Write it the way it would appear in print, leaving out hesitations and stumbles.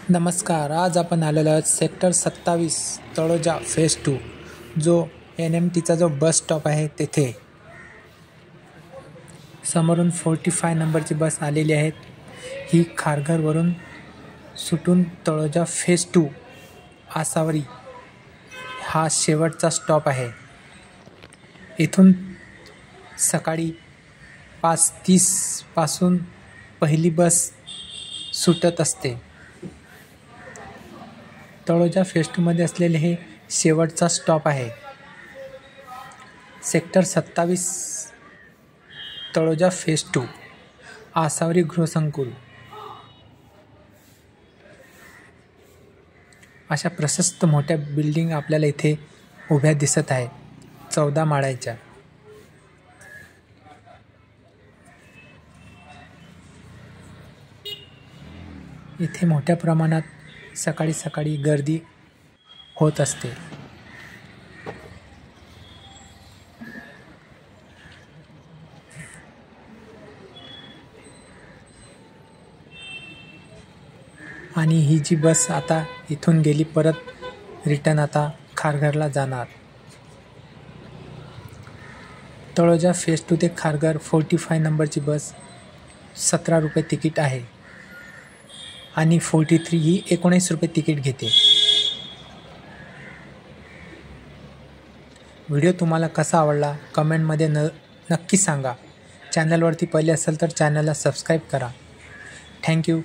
नमस्कार. आज आपण आलेलो आहोत सेक्टर 27 तळोजा फेज 2 जो NMTचा जो बस स्टॉप आहे तेथे. समोरून 45 नंबरची बस आलेली आहे. ही खारघरवरून सुटून तळोजा फेज 2 आसावरी हा शेवटचा स्टॉप आहे. इथून सकाळी 5:30 पासून पहिली बस सुटत असते. तळोजा फेज 2 मध्ये असलेले हे शेवटचा स्टॉप आहे. सेक्टर 27 तळोजा फेज 2 आसावरी गृहसंकुल. अशा प्रशस्त मोठ्या बिल्डिंग आपल्याला इथे उभ्या दिसत आहे 14 माळ्याच्या. इथे मोठ्या प्रमाणात सकाळी गर्दी होत असते. आणि ही जी बस आता इथून गेली परत रिटर्न आता खारघरला जाणार. तळोजा फेज 2 ते खारघर 45 नंबरची बस 17 रुपये तिकीट आहे आणि 43 ही 19 रुपये तिकीट घेते. व्हिडिओ तुम्हाला कसा आवडला कमेंटमध्ये नक्की सांगा. चॅनलवरती पहिले असेल तर चॅनलला सबस्क्राईब करा. थँक्यू.